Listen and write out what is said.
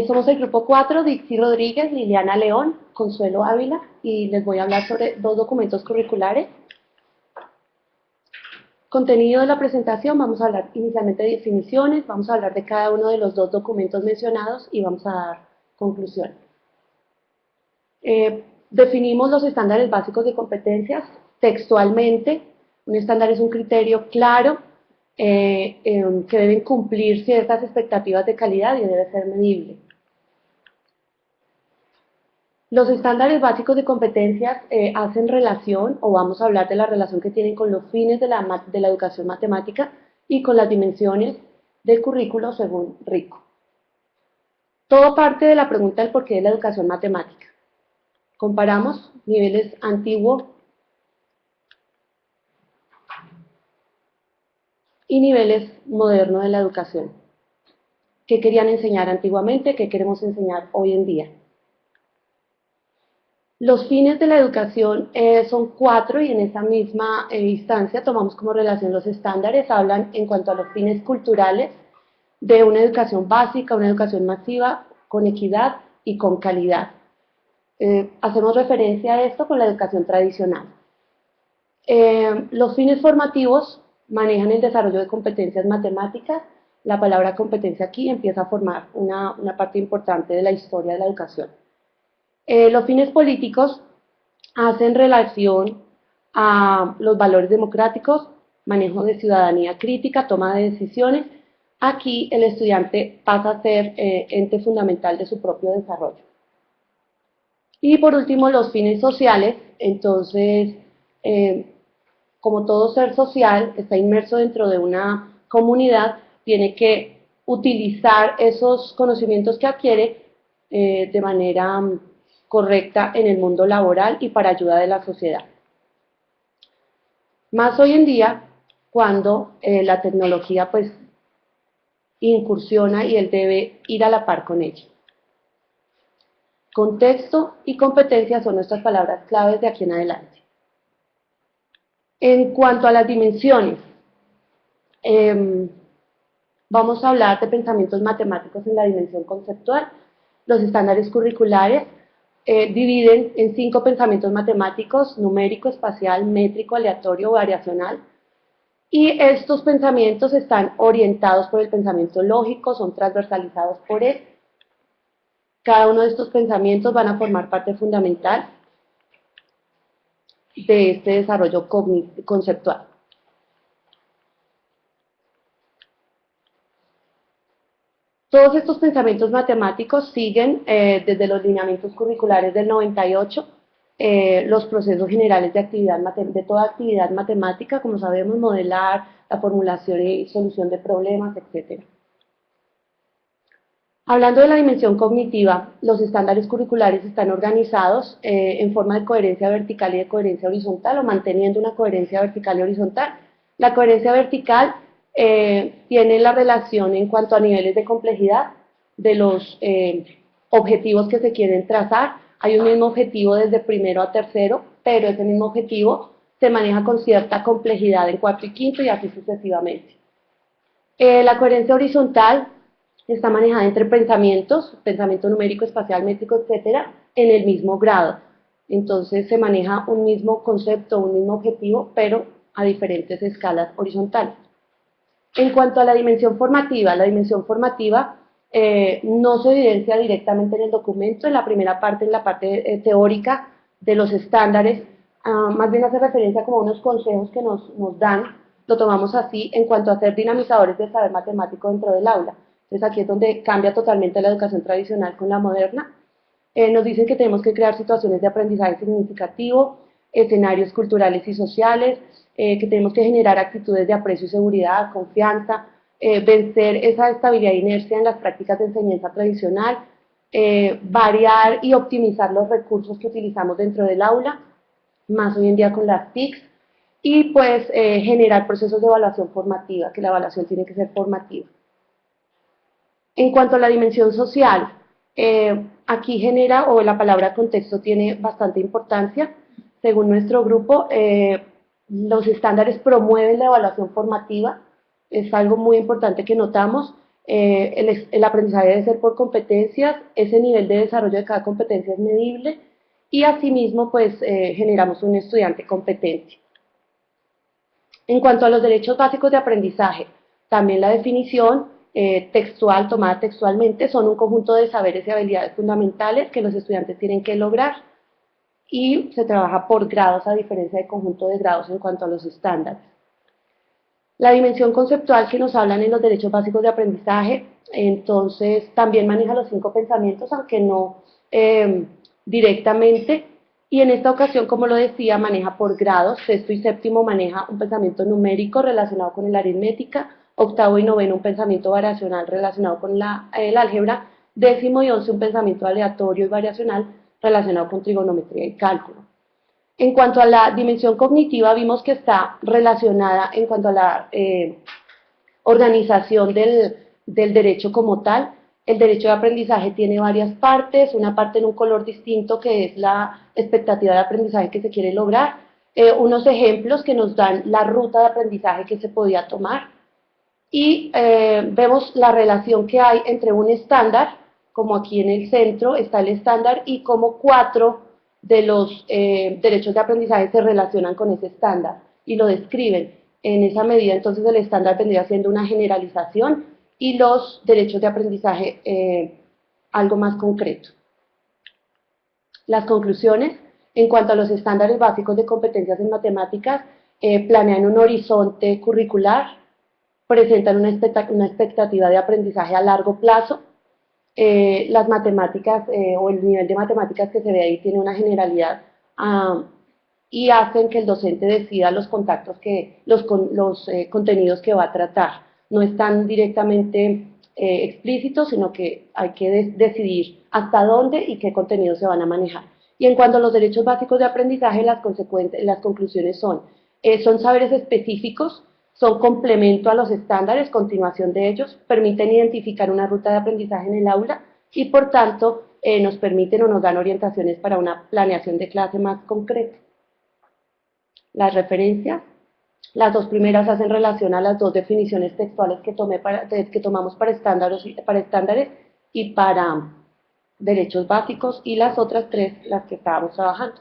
Somos el grupo 4, Dixie Rodríguez, Liliana León, Consuelo Ávila, y les voy a hablar sobre dos documentos curriculares. Contenido de la presentación: vamos a hablar inicialmente de definiciones, vamos a hablar de cada uno de los dos documentos mencionados y vamos a dar conclusión. Definimos los estándares básicos de competencias textualmente. Un estándar es un criterio claro que deben cumplir ciertas expectativas de calidad y debe ser medible. Los estándares básicos de competencias hacen relación, o vamos a hablar de la relación que tienen con los fines de la educación matemática y con las dimensiones del currículo según Rico. Todo parte de la pregunta del porqué de la educación matemática. Comparamos niveles antiguo y niveles modernos de la educación. ¿Qué querían enseñar antiguamente? ¿Qué queremos enseñar hoy en día? Los fines de la educación son 4 y en esa misma instancia tomamos como relación los estándares. Hablan en cuanto a los fines culturales de una educación básica, una educación masiva, con equidad y con calidad. Hacemos referencia a esto con la educación tradicional. Los fines formativos manejan el desarrollo de competencias matemáticas. La palabra competencia aquí empieza a formar una parte importante de la historia de la educación. Los fines políticos hacen relación a los valores democráticos, manejo de ciudadanía crítica, toma de decisiones. Aquí el estudiante pasa a ser ente fundamental de su propio desarrollo. Y por último, los fines sociales. Entonces, como todo ser social está inmerso dentro de una comunidad, tiene que utilizar esos conocimientos que adquiere de manera correcta en el mundo laboral y para ayuda de la sociedad. Más hoy en día, cuando la tecnología pues incursiona y él debe ir a la par con ella. Contexto y competencia son nuestras palabras claves de aquí en adelante. En cuanto a las dimensiones, vamos a hablar de pensamientos matemáticos en la dimensión conceptual. Los estándares curriculares dividen en 5 pensamientos matemáticos: numérico, espacial, métrico, aleatorio, variacional. Y estos pensamientos están orientados por el pensamiento lógico, son transversalizados por él. Cada uno de estos pensamientos van a formar parte fundamental de este desarrollo conceptual. Todos estos pensamientos matemáticos siguen desde los lineamientos curriculares del 98 los procesos generales de toda actividad matemática, como sabemos, modelar, la formulación y solución de problemas, etc. Hablando de la dimensión cognitiva, los estándares curriculares están organizados en forma de coherencia vertical y de coherencia horizontal, o manteniendo una coherencia vertical y horizontal. La coherencia vertical tiene la relación en cuanto a niveles de complejidad de los objetivos que se quieren trazar. Hay un mismo objetivo desde primero a tercero, pero ese mismo objetivo se maneja con cierta complejidad en cuarto y quinto y así sucesivamente. La coherencia horizontal está manejada entre pensamientos, pensamiento numérico, espacial, métrico, etcétera, en el mismo grado. Entonces se maneja un mismo concepto, un mismo objetivo, pero a diferentes escalas horizontales. En cuanto a la dimensión formativa no se evidencia directamente en el documento. En la primera parte, en la parte teórica de los estándares, más bien hace referencia como a unos consejos que nos dan, lo tomamos así, en cuanto a ser dinamizadores del saber matemático dentro del aula. Entonces aquí es donde cambia totalmente la educación tradicional con la moderna. Nos dicen que tenemos que crear situaciones de aprendizaje significativo, escenarios culturales y sociales, que tenemos que generar actitudes de aprecio y seguridad, confianza, vencer esa estabilidad e inercia en las prácticas de enseñanza tradicional, variar y optimizar los recursos que utilizamos dentro del aula, más hoy en día con las TICs, y pues generar procesos de evaluación formativa, que la evaluación tiene que ser formativa. En cuanto a la dimensión social, aquí genera, o la palabra contexto tiene bastante importancia. Según nuestro grupo, los estándares promueven la evaluación formativa, es algo muy importante que notamos. el aprendizaje debe ser por competencias, ese nivel de desarrollo de cada competencia es medible y asimismo pues generamos un estudiante competente. En cuanto a los derechos básicos de aprendizaje, también la definición textual, tomada textualmente, son un conjunto de saberes y habilidades fundamentales que los estudiantes tienen que lograr y se trabaja por grados a diferencia del conjunto de grados en cuanto a los estándares. La dimensión conceptual que nos hablan en los derechos básicos de aprendizaje, entonces también maneja los 5 pensamientos, aunque no directamente, y en esta ocasión, como lo decía, maneja por grados. Sexto y séptimo maneja un pensamiento numérico relacionado con la aritmética, octavo y noveno un pensamiento variacional relacionado con el álgebra, décimo y 11 un pensamiento aleatorio y variacional relacionado con trigonometría y cálculo. En cuanto a la dimensión cognitiva, vimos que está relacionada en cuanto a la organización del derecho como tal. El derecho de aprendizaje tiene varias partes, una parte en un color distinto que es la expectativa de aprendizaje que se quiere lograr, unos ejemplos que nos dan la ruta de aprendizaje que se podía tomar y vemos la relación que hay entre un estándar, como aquí en el centro está el estándar y cómo 4 de los derechos de aprendizaje se relacionan con ese estándar y lo describen. En esa medida, entonces, el estándar vendría siendo una generalización y los derechos de aprendizaje algo más concreto. Las conclusiones, en cuanto a los estándares básicos de competencias en matemáticas, planean un horizonte curricular, presentan una expectativa de aprendizaje a largo plazo. Las matemáticas o el nivel de matemáticas que se ve ahí tiene una generalidad y hacen que el docente decida los contenidos que va a tratar. No están directamente explícitos, sino que hay que decidir hasta dónde y qué contenidos se van a manejar. Y en cuanto a los derechos básicos de aprendizaje, las conclusiones son saberes específicos, son complemento a los estándares, continuación de ellos, permiten identificar una ruta de aprendizaje en el aula y por tanto nos permiten o nos dan orientaciones para una planeación de clase más concreta. Las referencias, las 2 primeras hacen relación a las 2 definiciones textuales que tomamos para estándares y para derechos básicos y las otras 3 las que estábamos trabajando.